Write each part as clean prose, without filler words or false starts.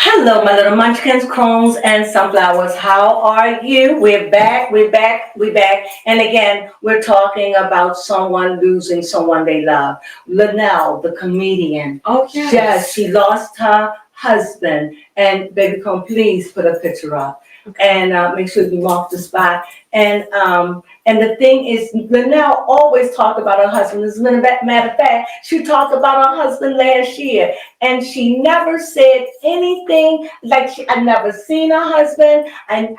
Hello, my little munchkins, crones, and sunflowers. How are you? We're back. And again, we're talking about someone losing someone they love. Luenell, the comedian. Oh, yes. Yes, she lost her husband. And baby, come please put a picture up. Okay. And make sure you mark the spot. And the thing is, Luenell always talked about her husband. As a matter of fact, she talked about her husband last year. And she never said anything like I'd never seen her husband. And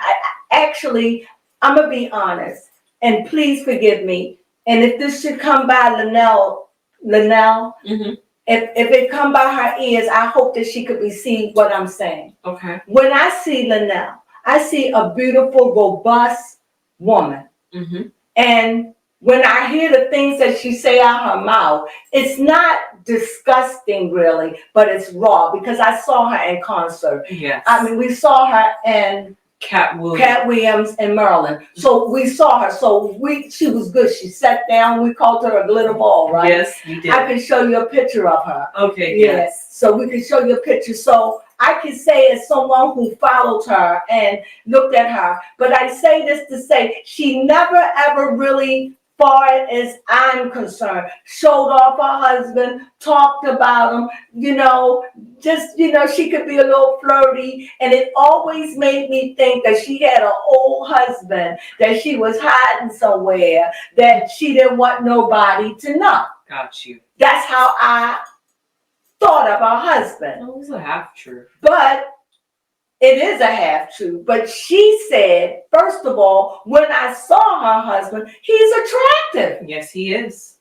actually, I'm gonna be honest, and please forgive me. And if this should come by Luenell, Mm-hmm. if it come by her ears, I hope that she could receive what I'm saying. Okay. When I see Luenell, I see a beautiful, robust woman. Mm-hmm. And when I hear the things that she say out her mouth, it's not disgusting really, but it's raw because I saw her in concert. Yes. I mean, we saw her in Cat Williams in Maryland. So we saw her. So she was good. She sat down. We called her a glitter ball, right? Yes, you did. I can show you a picture of her. Okay. Yeah. Yes. So we can show you a picture. So I can say as someone who followed her and looked at her, but I say this to say she never ever really, far as I'm concerned, showed off her husband, talked about him, she could be a little flirty. And it always made me think that she had an old husband that she was hiding somewhere, that she didn't want nobody to know. Got you. That's how I thought of her husband. That was a half truth. But it is a half truth. But she said, first of all, when I saw her husband, he's attractive. Yes, he is.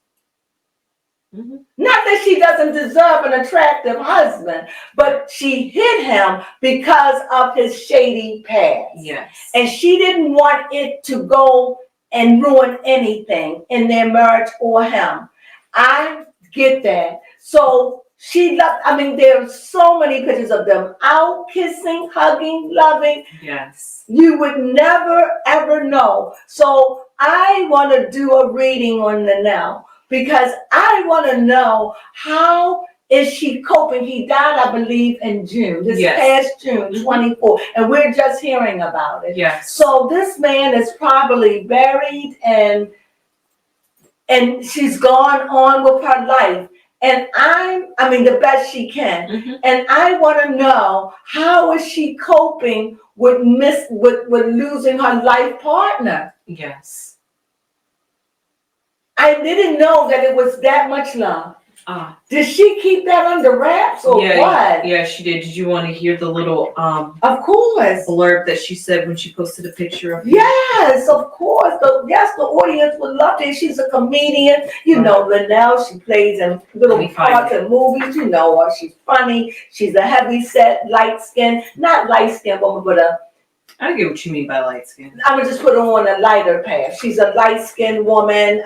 Mm-hmm. Not that she doesn't deserve an attractive husband, but she hit him because of his shady past. Yes. And she didn't want it to go and ruin anything in their marriage or him. I get that. So she loved, there's so many pictures of them out kissing, hugging, loving. Yes. You would never, ever know. So I want to do a reading on Luenell because I want to know how is she coping. He died, I believe, in June, past June 24, and we're just hearing about it. Yes. So this man is probably buried and she's gone on with her life. And the best she can. Mm-hmm. And I want to know, how is she coping with losing her life partner? Yes. I didn't know that it was that much love. Did she keep that under wraps or what? Yeah, she did. Did you want to hear the little of course blurb that she said when she posted a picture of him? Yes, of course. The audience would love it. She's a comedian. Luenell, she plays in little parts in movies. You know her. She's funny. She's a heavy set, light skin, not light skin woman, but I get what you mean by light skin. I would just put her on a lighter path. She's a light-skinned woman.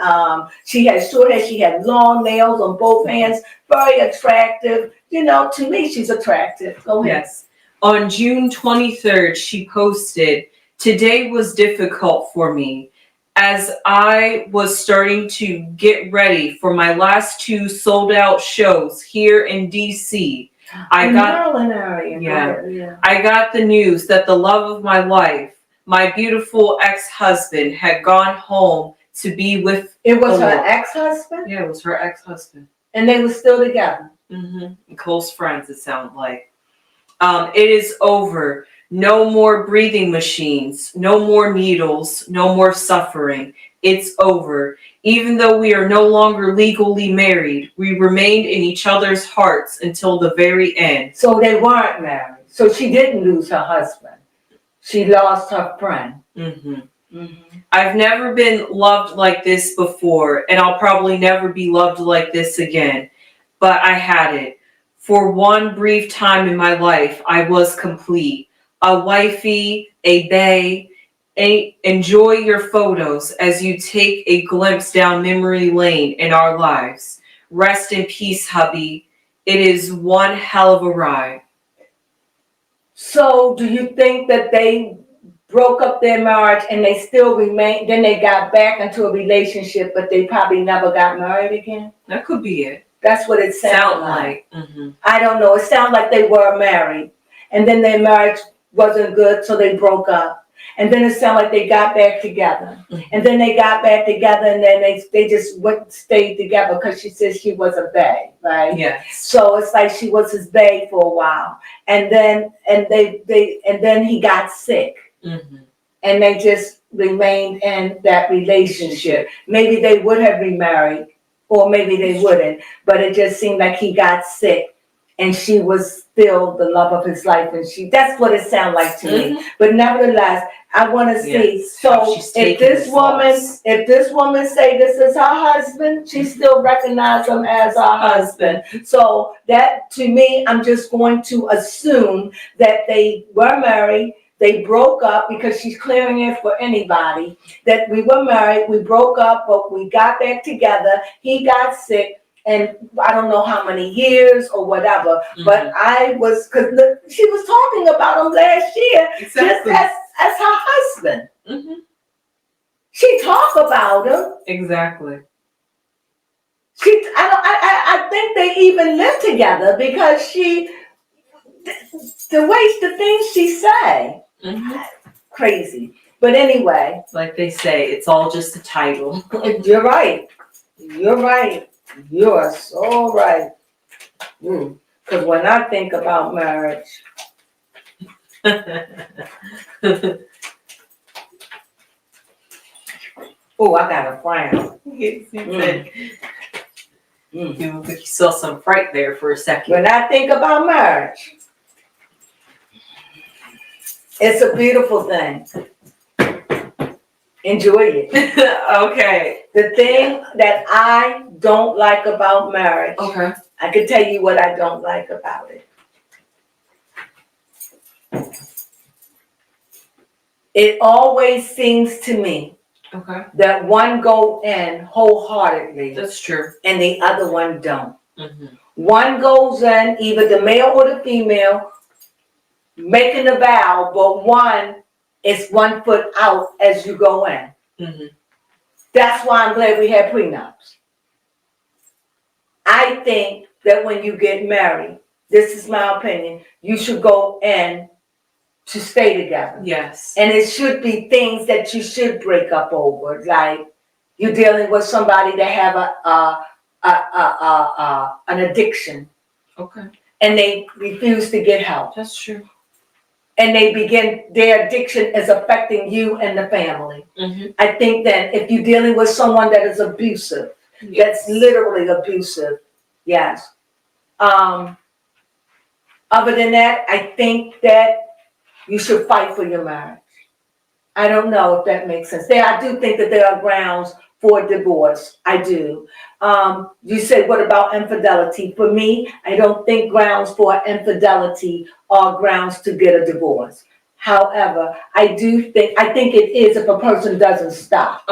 She has short hair. She had long nails on both hands. Very attractive. To me, she's attractive. Go ahead. Yes. On June 23rd, she posted, "Today was difficult for me as I was starting to get ready for my last two sold-out shows here in D.C. Maryland area. Yeah. I got the news that the love of my life, my beautiful ex-husband, had gone home to be with." It was her ex-husband? Yeah, it was her ex-husband. And they were still together? Mm-hmm. Close friends, it sounded like. "It is over. No more breathing machines. No more needles. No more suffering. It's over. Even though we are no longer legally married, we remained in each other's hearts until the very end." So they weren't married. So she didn't lose her husband. She lost her friend. Mm-hmm. Mm-hmm. "I've never been loved like this before, and I'll probably never be loved like this again. But I had it. For one brief time in my life, I was complete. A wifey, a bae. Enjoy your photos as you take a glimpse down memory lane in our lives. Rest in peace, hubby. It is one hell of a ride." So do you think that they broke up their marriage and they still remained, then they got back into a relationship, but they probably never got married again? That could be it. That's what it sounded like. Mm-hmm. I don't know. It sounded like they were married. and then their marriage wasn't good, so they broke up. And then it sounded like they got back together. And then they got back together, and then they just stayed together because she said she was a bae, right? Yes. So it's like she was his bae for a while. And then he got sick. Mm-hmm. And they just remained in that relationship. Maybe they would have remarried, or maybe they wouldn't, but it just seemed like he got sick. And she was still the love of his life, and that's what it sounded like to me. But nevertheless, I want to see. Yes. So if this woman say this is her husband, she still recognizes him as her husband. So that, to me, I'm just going to assume that they were married. They broke up, because she's clearing it for anybody, that we were married, we broke up, but we got back together. He got sick. And I don't know how many years or whatever, but because she was talking about him last year, just as her husband. Mm-hmm. She talked about him. Exactly. I think they even live together, because the things she say, crazy. But anyway, like they say, it's all just a title. You're right. You're right. You are so right. Because when I think about marriage, oh, I got a frown. You saw some fright there for a second. When I think about marriage, it's a beautiful thing. Enjoy it. Okay. The thing that I don't like about marriage, I can tell you what I don't like about it. It always seems to me that one go in wholeheartedly. That's true. And the other one don't. One goes in, either the male or the female, making a vow, but one is 1 foot out as you go in. That's why I'm glad we had prenups. I think that when you get married, this is my opinion, you should go in to stay together. Yes. And it should be things that you should break up over, like you're dealing with somebody that have an addiction. And they refuse to get help. That's true. And their addiction is affecting you and the family. I think that if you're dealing with someone that is abusive, that's literally abusive, yes. Other than that, I think that you should fight for your marriage. I don't know if that makes sense. I do think that there are grounds for divorce. I do. You said, what about infidelity? For me, I don't think grounds for infidelity are grounds to get a divorce. However, I think it is if a person doesn't stop.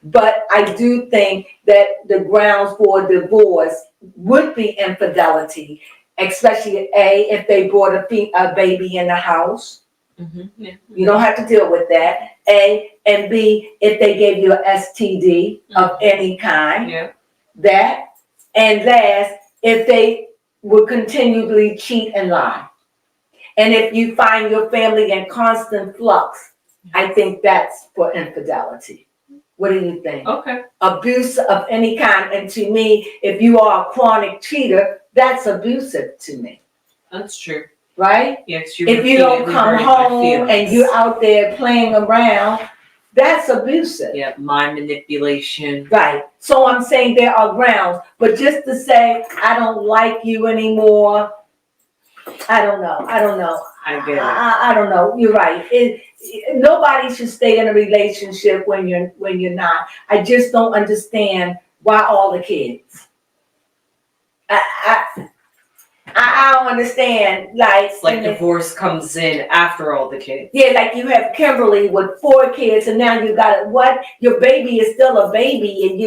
But I do think that the grounds for divorce would be infidelity, especially if they brought a baby in the house. You don't have to deal with that. A, and B, if they gave you an STD of any kind. That. And last, if they would continually cheat and lie. And if you find your family in constant flux, I think that's for infidelity. What do you think? Abuse of any kind. And to me, if you are a chronic cheater, that's abusive to me. That's true. Right? Yes, if you don't come home and you're out there playing around, that's abusive. Yeah, mind manipulation. Right. So I'm saying there are grounds, but just to say I don't like you anymore, I don't know. I get it. I don't know. You're right. Nobody should stay in a relationship when you're not. I just don't understand why all the kids. I don't understand, it's like divorce comes in after all the kids. Yeah, like you have Kimberly with 4 kids, and now you got your baby is still a baby, and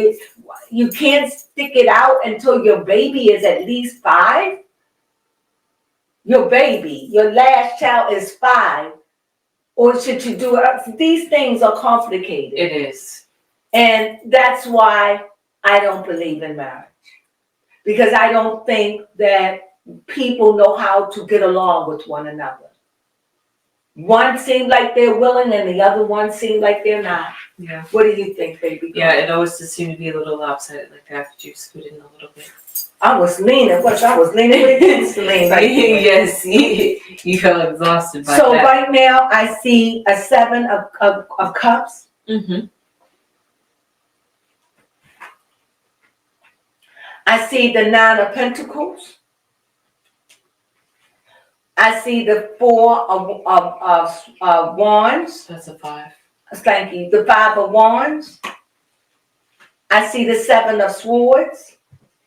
you can't stick it out until your baby is at least 5. Your baby, your last child is 5, or should you do it? These things are complicated. It is, and that's why I don't believe in marriage, because I don't think that people know how to get along with one another. One seems like they're willing and the other one seems like they're not. Yeah. What do you think, baby? Yeah, it always just seemed to be a little lopsided like that. Could you scoot in a little bit? I was leaning against the lean right there. Yes, you felt exhausted by So that. right now I see a 7 of cups. Mm-hmm. I see the 9 of pentacles. I see the 4 of wands. That's a 5. Thank you. The 5 of wands. I see the 7 of swords.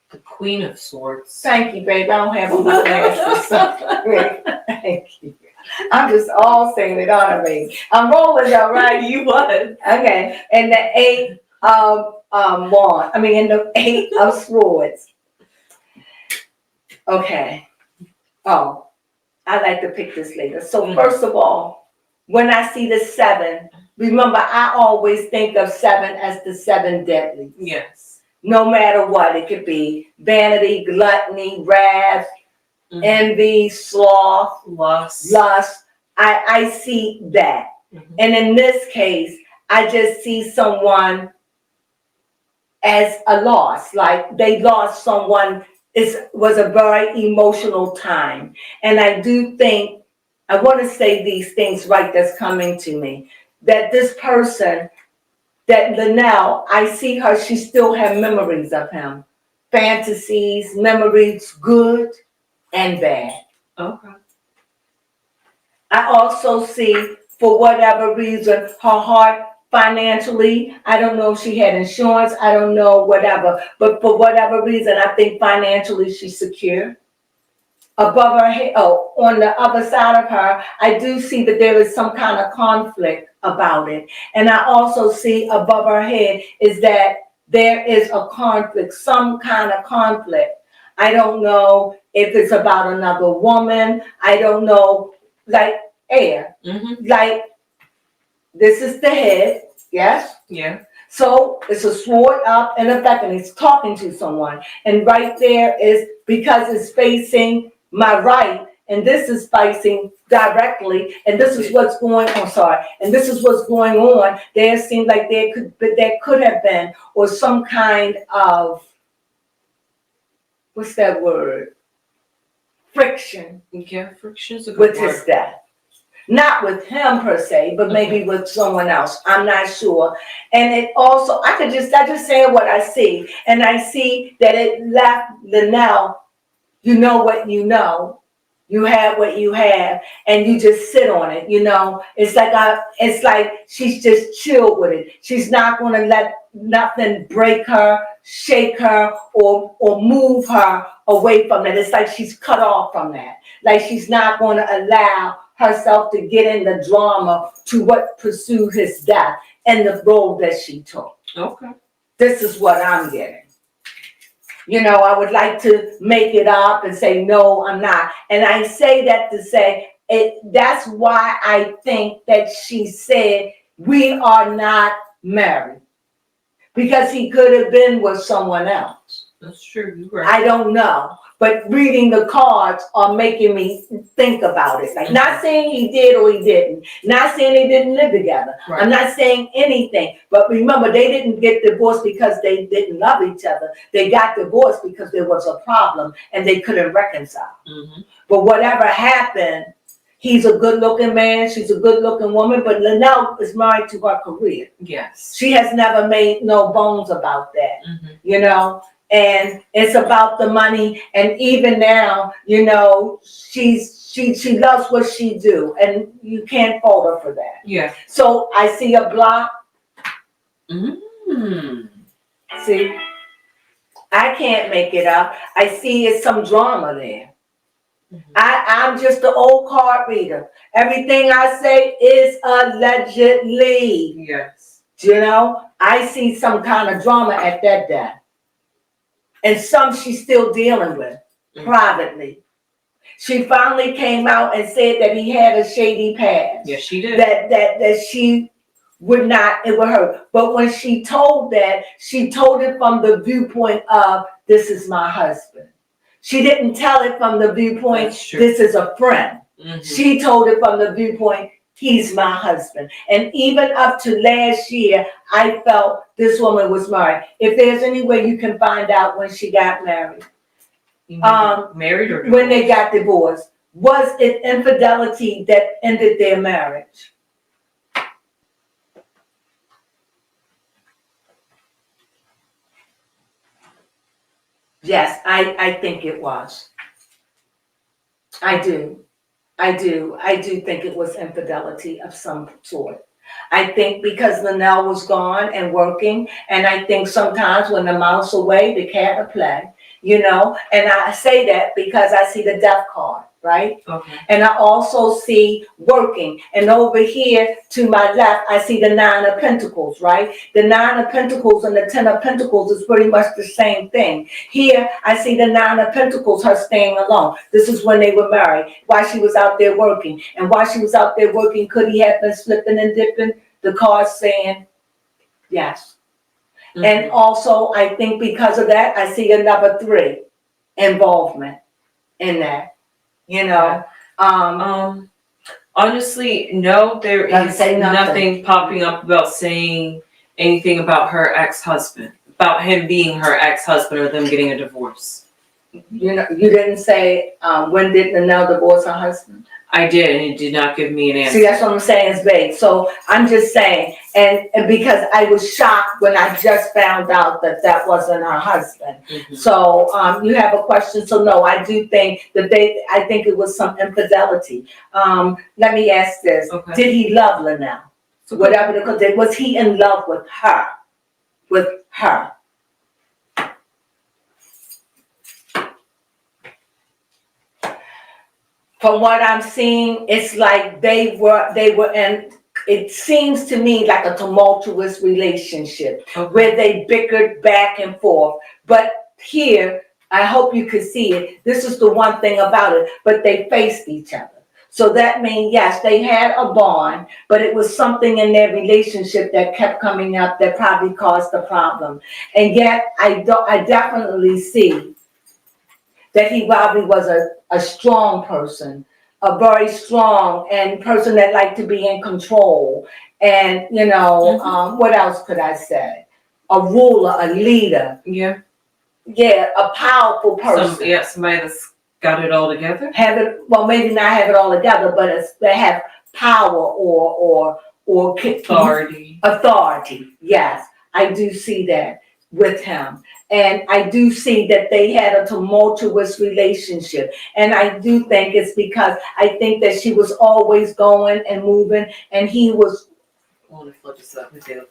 The Queen of Swords. Thank you, babe. I don't have on my glasses. Thank you. I'm just all saying it on me. I'm rolling though, right? You was. Okay. And the 8 of wands. And the 8 of swords. Okay. Oh, I like to pick this later. So first of all, when I see the 7, remember I always think of 7 as the 7 deadlies. Yes. No matter what, it could be vanity, gluttony, wrath, envy, sloth, lust. I see that. Mm-hmm. And in this case, I just see someone as a loss, like they lost someone. It was a very emotional time. And I do think, I want to say these things right that's coming to me, that this person, that Luenell, I see her, she still has memories of him. Fantasies, memories, good and bad. Okay. I also see, for whatever reason, her heart financially, I don't know if she had insurance, I don't know, whatever. But for whatever reason, I think financially she's secure. Above her head, on the other side of her, I do see that there is some kind of conflict about it. And I also see above her head is that there is a conflict, some kind of conflict. I don't know if it's about another woman. I don't know, like air. Mm-hmm. Like, this is the head, yes? Yeah. So it's a sword up and a beck, and he's talking to someone. And right there is, because it's facing my right, and this is facing directly, and this is what's going on, and this is what's going on. There seems like there could have been, or some kind of, what's that word? Friction. Yeah, friction's a good with word. his death. Not with him per se, but maybe with someone else. I'm not sure. And it also, I just say what I see. And I see that it left Luenell, you know what you know. You have what you have, and you just sit on it, It's like she's just chilled with it. She's not going to let nothing break her, shake her, or move her away from it. It's like she's cut off from that. Like she's not going to allow herself to get in the drama to what pursued his death and the role that she took. Okay. This is what I'm getting. I would like to make it up and say, no, I'm not. And I say that to say, that's why I think that she said, we are not married. Because he could have been with someone else. That's true. You're right. I don't know. But reading the cards are making me think about it. Like, not saying he did or he didn't. Not saying they didn't live together. Right. I'm not saying anything. But remember, they didn't get divorced because they didn't love each other. They got divorced because there was a problem and they couldn't reconcile. Mm-hmm. But whatever happened, he's a good-looking man. She's a good-looking woman. But Luenell is married to her career. Yes. She has never made no bones about that. Mm-hmm. And it's about the money. And even now, she loves what she do, and you can't fault her for that. Yeah. So I see a block. See, I can't make it up. I see it's some drama there. Mm-hmm. I'm just an old card reader. Everything I say is allegedly. Yes. I see some kind of drama at that death. And some she's still dealing with privately. She finally came out and said that he had a shady past. Yes, she did. That she would not, it would hurt. But when she told that, she told it from the viewpoint of, this is my husband. She didn't tell it from the viewpoint, That's true. this is a friend. Mhm. She told it from the viewpoint, he's my husband. And even up to last year, I felt this woman was married. If there's any way you can find out when she got married, You mean married or when they divorced? got divorced, was it infidelity that ended their marriage? Yes, I think it was. I do. I do think it was infidelity of some sort. I think because Luenell was gone and working, and I think sometimes when the mouse away, the cat will play, and I say that because I see the death card, right? Okay. And I also see working. And over here to my left, I see the 9 of Pentacles, right? The 9 of Pentacles and the 10 of Pentacles is pretty much the same thing. Here, I see the 9 of Pentacles, her staying alone. This is when they were married, while she was out there working. And while she was out there working, could he have been slipping and dipping? The card's saying yes. Mhm. And also, I think because of that, I see another 3 involvement in that. Honestly, no, there Doesn't is say nothing. nothing popping up about saying anything about her ex-husband, about him being her ex-husband or them getting a divorce. You didn't say when did Luenell divorce her husband? I did, and it did not give me an answer. See, that's what I'm saying, it's vague. So I'm just saying, and because I was shocked when I just found out that that wasn't her husband. Mhm. So you have a question. So no, I do think that I think it was some infidelity. Let me ask this: Okay. Did he love Luenell? Whatever was he in love with her? With her? From what I'm seeing, it's like they were in, it seems to me like a tumultuous relationship where they bickered back and forth. But here, I hope you could see it. This is the one thing about it, but they faced each other. So that means, yes, they had a bond, but it was something in their relationship that kept coming up that probably caused the problem. And yet, I definitely see that he probably was a strong person, a very strong and person that liked to be in control. And, what else could I say? A ruler, a leader. Yeah. Yeah, a powerful person. Somebody that's got it all together. Well, maybe not have it all together, but they have power or Authority. Authority, yes. I do see that with him. And I do see that they had a tumultuous relationship. And I do think it's because I think that she was always going and moving, and he was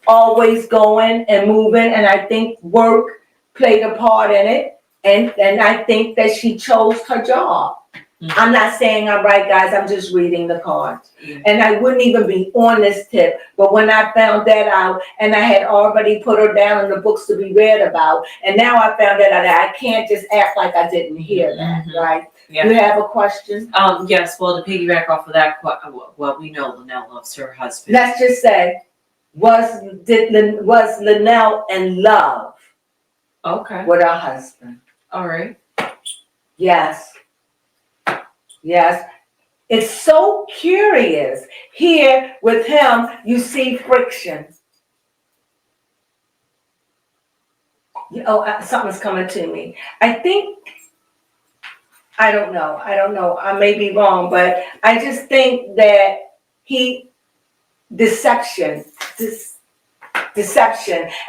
always going and moving. And I think work played a part in it. And I think that she chose her job. Mm-hmm. I'm not saying I'm right, guys. I'm just reading the cards. Mm-hmm. And I wouldn't even be on this tip. But when I found that out, and I had already put her down in the books to be read about, and now I found that I can't just act like I didn't hear that, mm-hmm. Right? Yeah. You have a question? Yes. Well, to piggyback off of that, well, we know Luenell loves her husband. Let's just say, was Luenell in love? Okay. With her husband? All right. Yes. Yes. It's so curious. Here with him, you see friction. Something's coming to me. I don't know. I may be wrong, but I just think that deception.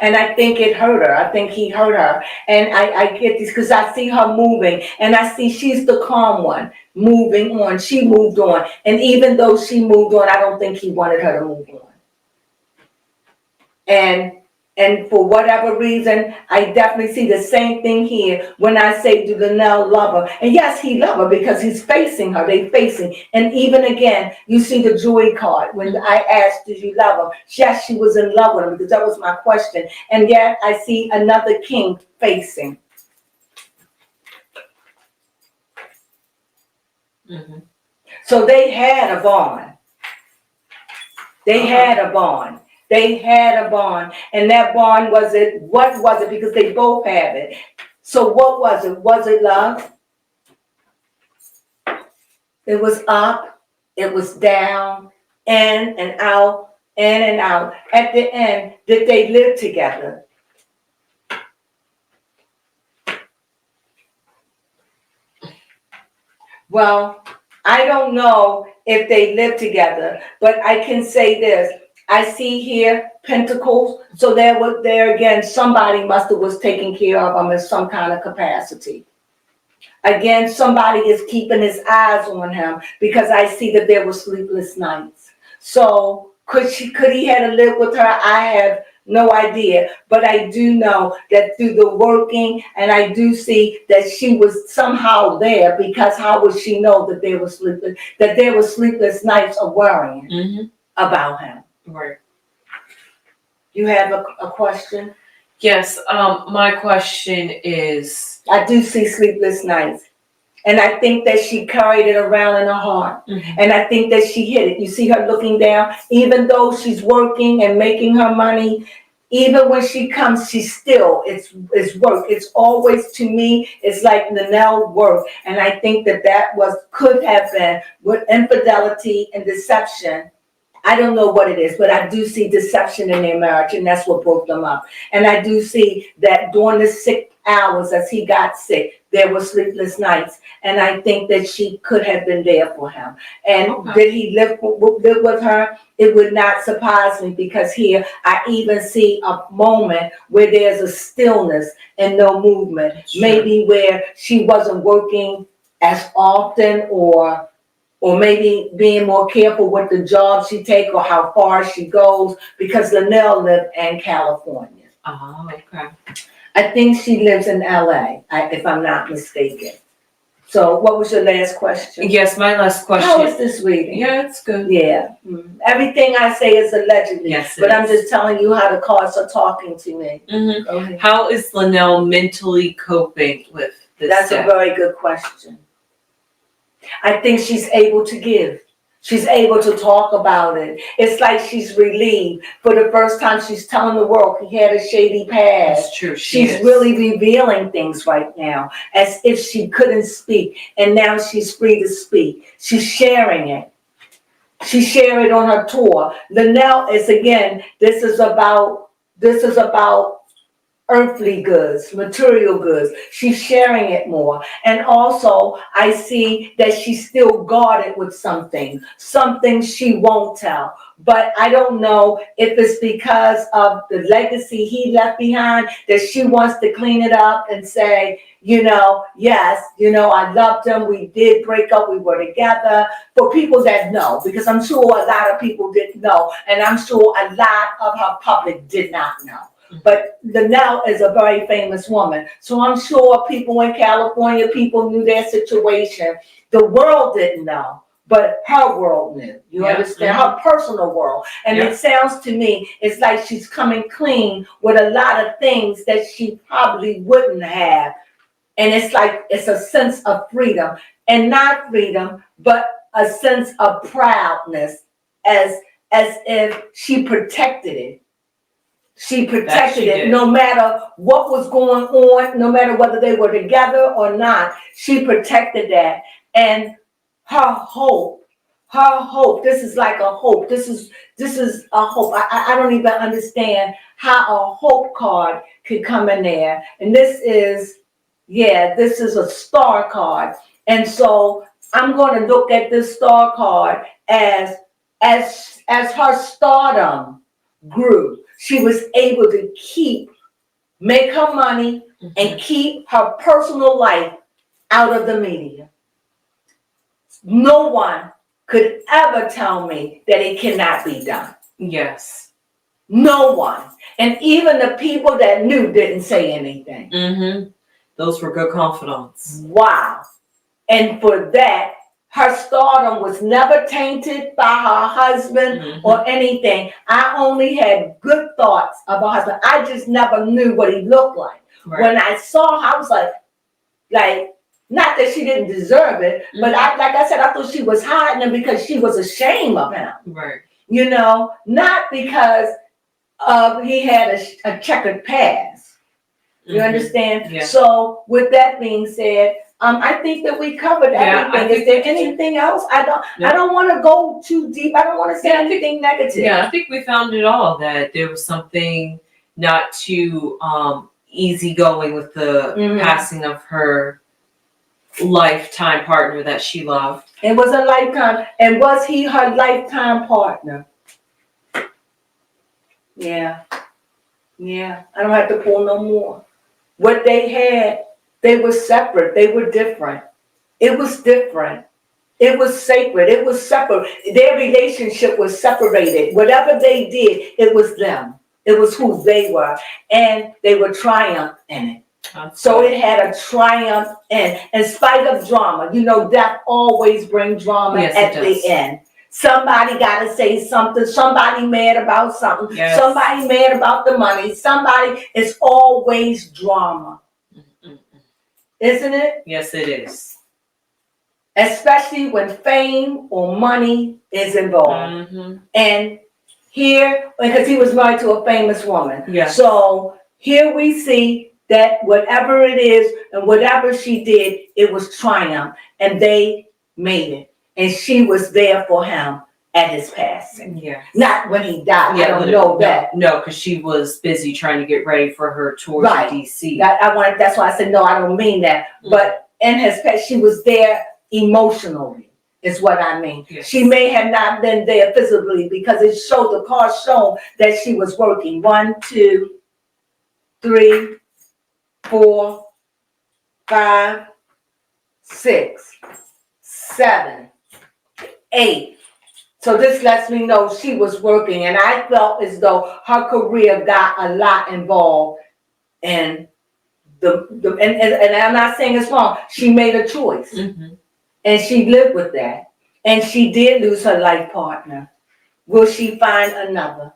And I think it hurt her. I think he hurt her. And I get this because I see her moving, and I see she's the calm one moving on. She moved on. And even though she moved on, I don't think he wanted her to move on. And for whatever reason, I definitely see the same thing here when I say, do Luenell love her? And yes, he loved her because he's facing her. They facing. And even again, you see the joy card. When I asked, did you love her? Yes, she was in love with him because that was my question. And yet I see another king facing. Mm-hmm. So they had a bond. They had a bond. They had a bond, and that bond what was it? Because they both have it. So what was it? Was it love? It was up, it was down, in and out, in and out. At the end, did they live together? Well, I don't know if they live together, but I can say this. I see here pentacles, so there again, somebody must have was taking care of them in some kind of capacity. Again, somebody is keeping his eyes on him because I see that there were sleepless nights. So could he had to live with her? I have no idea, but I do know that through the working, and I do see that she was somehow there, because how would she know that there were sleepless nights of worrying about him? Right. You have a question? Yes. My question is. I do see sleepless nights. And I think that she carried it around in her heart. And I think that she hid it. You see her looking down, even though she's working and making her money, even when she comes, she's still, it's work. It's always, to me, it's like Luenell work. And I think that could have been with infidelity and deception. I don't know what it is, but I do see deception in their marriage, and that's what broke them up. And I do see that during the sick hours as he got sick, there were sleepless nights, and I think that she could have been there for him. And did he live with her? It would not surprise me, because here I even see a moment where there's a stillness and no movement. Maybe where she wasn't working as often, or maybe being more careful with the job she takes or how far she goes, because Luenell lived in California. Oh, okay. I think she lives in LA, if I'm not mistaken. So what was your last question? Yes, my last question. How is this reading? Yeah, it's good. Yeah. Everything I say is allegedly. Yes, but I'm just telling you how the cards are talking to me. Okay. How is Luenell mentally coping with this? That's a very good question. I think she's able to give. She's able to talk about it. It's like she's relieved. For the first time, she's telling the world he had a shady past. That's true. She's really revealing things right now, as if she couldn't speak, and now she's free to speak. She's sharing it. She shared it on her tour. Luenell is, again, this is about earthly goods, material goods. She's sharing it more. And also, I see that she's still guarded with something she won't tell. But I don't know if it's because of the legacy he left behind, that she wants to clean it up and say, yes, I loved him. We did break up. We were together. For people that know, because I'm sure a lot of people didn't know. And I'm sure a lot of her public did not know. But Luenell is a very famous woman. So I'm sure people in California, people knew their situation. The world didn't know, but her world knew. You understand? Her personal world. And it sounds to me, it's like she's coming clean with a lot of things that she probably wouldn't have. And it's like, it's a sense of freedom. And not freedom, but a sense of proudness, as if she protected it. She protected it no matter what was going on, no matter whether they were together or not. She protected that. And her hope, this is like a hope. This is a hope. I don't even understand how a hope card could come in there. And this is a star card. And so I'm going to look at this star card as her stardom grew. She was able to make her money and keep her personal life out of the media. No one could ever tell me that it cannot be done. Yes. No one. And even the people that knew didn't say anything. Those were good confidants. Wow. And for that, her stardom was never tainted by her husband or anything. I only had good thoughts about her husband. I just never knew what he looked like. Right. When I saw her, I was like, not that she didn't deserve it, but like I said, I thought she was hiding him because she was ashamed of him. Right. Not because he had a checkered past. You understand? Yeah. So with that being said, I think that we covered Yeah, I everything. Is think there we did. anything else? I No. don't want to go too deep. I don't want to say Yeah, I think- anything negative. Yeah, I think we found it all, that there was something not too easygoing with the Mhm. passing of her lifetime partner that she loved. It was a lifetime. And was he her lifetime partner? Yeah. Yeah. I don't have to pull no more. What they had, they were separate. They were different. It was different. It was sacred. It was separate. Their relationship was separated. Whatever they did, it was them. It was who they were. And they were triumph in it. So it had a triumph in spite of drama. You know, death always brings drama Yes, at it the does. end. Somebody got to say something. Somebody mad about something. Yes. Somebody mad about the money. Somebody, it's always drama. Isn't it? Yes, it is. Especially when fame or money is involved. Mm-hmm. And here, because he was married to a famous woman. Yes. So here we see that whatever it is and whatever she did, it was triumph. And they made it. And she was there for him at his passing. Yeah. Not when he died. Yeah, I don't know that. No, because she was busy trying to get ready for her tour Right. to DC. That's why I said, no, I don't mean that. But in his past, she was there emotionally, is what I mean. Yes. She may have not been there physically because it showed, the card showed that she was working. 1, 2, 3, 4, 5, 6, 7, 8. So this lets me know she was working, and I felt as though her career got a lot involved in and I'm not saying it's wrong. She made a choice. Mm-hmm. And she lived with that. And she did lose her life partner. Will she find another?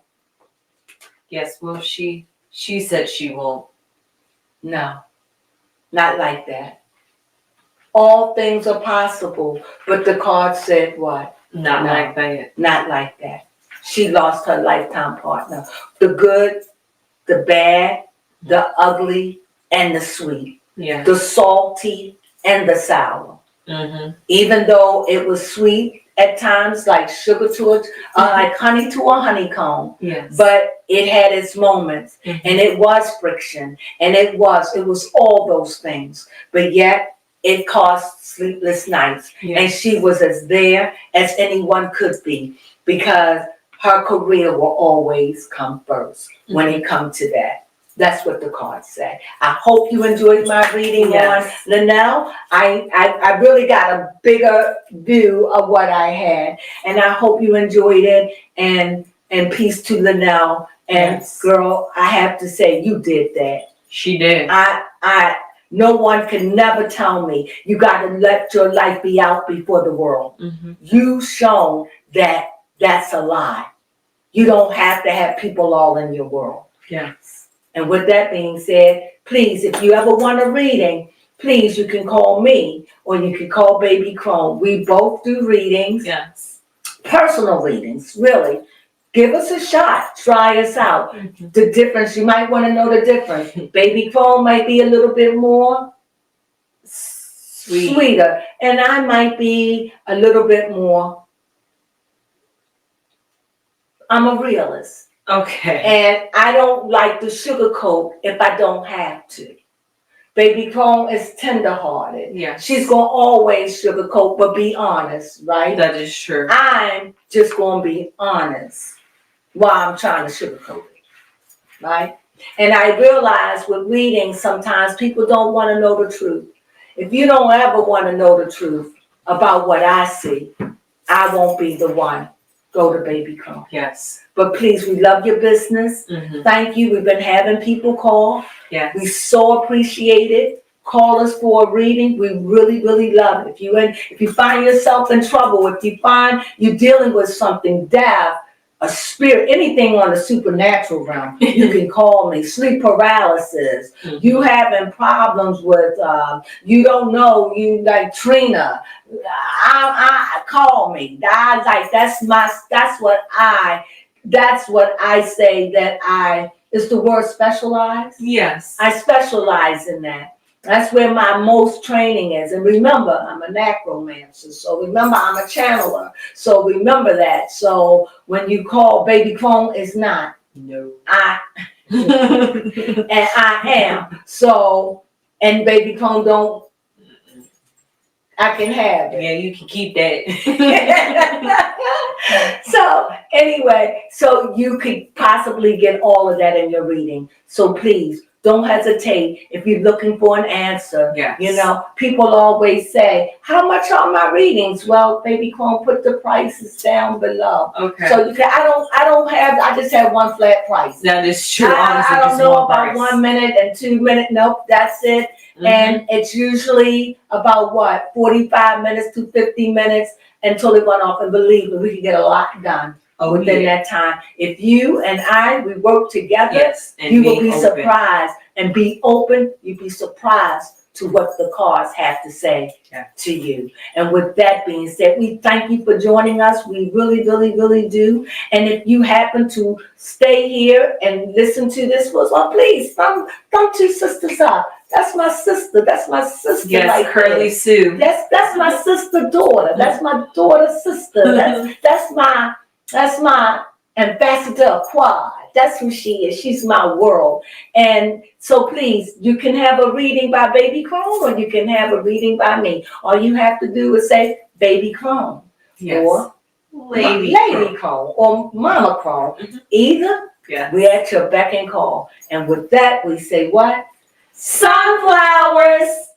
Yes, well, she said she won't. No, not like that. All things are possible, but the card said what? Not No. like that. Not like that. She lost her lifetime partner. The good, the bad, the ugly, and the sweet. Yeah. The salty and the sour. Mm-hmm. Even though it was sweet at times, like sugar to it, like honey to a honeycomb. Yes. But it had its moments, Mhm. and it was friction, and it was all those things. But yet, it caused sleepless nights, Yes. and she was as there as anyone could be, because her career will always come first when it comes to that. That's what the cards say. I hope you enjoyed my reading Yes. on Luenell. I really got a bigger view of what I had, and I hope you enjoyed it. And peace to Luenell. And Yes. girl, I have to say, you did that. She did. No one can never tell me you got to let your life be out before the world. Mm-hmm. You've shown that that's a lie. You don't have to have people all in your world. Yes. And with that being said, please, if you ever want a reading, please, you can call me or you can call Baby Crone. We both do readings, Yes. personal readings, really. Give us a shot. Try us out. Mm-hmm. The difference, you might want to know the difference. Baby Crone might be a little bit more sweeter, and I might be a little bit more, I'm a realist. Okay. And I don't like to sugarcoat if I don't have to. Baby Crone is tenderhearted. Yes. She's going to always sugarcoat, but be honest, right? That is true. I'm just going to be honest while I'm trying to sugarcoat it, right? And I realize with reading, sometimes people don't want to know the truth. If you don't ever want to know the truth about what I see, I won't be the one. Go to Baby Crone. Yes. But please, we love your business. Mm-hmm. Thank you. We've been having people call. Yes. We so appreciate it. Call us for a reading. We really, really love it. If you find yourself in trouble, if you find you're dealing with something, death, a spirit, anything on the supernatural realm, you can call me. Sleep paralysis. Mm-hmm. You having problems with, you don't know, you like Trina. I call me. That's what I say, that it's the word specialize. Yes. I specialize in that. That's where my most training is. And remember, I'm a necromancer. So remember, I'm a channeler. So remember that. So when you call Baby Crone, it's not. No. And I am. So, and Baby Crone don't, I can have it. Yeah, you can keep that. So anyway, so you could possibly get all of that in your reading. So please don't hesitate if you're looking for an answer. Yes. You know, people always say, how much are my readings? Well, Baby Crone, put the prices down below. Okay. So you can, I just have one flat price. That is true. I don't know about 1 minute and 2 minutes. Nope, that's it. Mm-hmm. And it's usually about 45 minutes to 50 minutes until it went off. And believe me, we can get a lot done within that time. If you and we work together, yes, and you will be surprised and be open. You'd be surprised to what the cards have to say to you. And with that being said, we thank you for joining us. We really, really, really do. And if you happen to stay here and listen to this, well, please thumb 2 sisters up. That's my sister. That's my sister. Yes, right Curly there. Sue. That's my sister daughter. That's my daughter's sister. That's my ambassador of quad. That's who she is. She's my world. And so please, you can have a reading by Baby Crone or you can have a reading by me. All you have to do is say Baby Crone or Lady Crone or Mama Crone. Mm-hmm. Either we're at your beck and call. And with that, we say what? Sunflowers!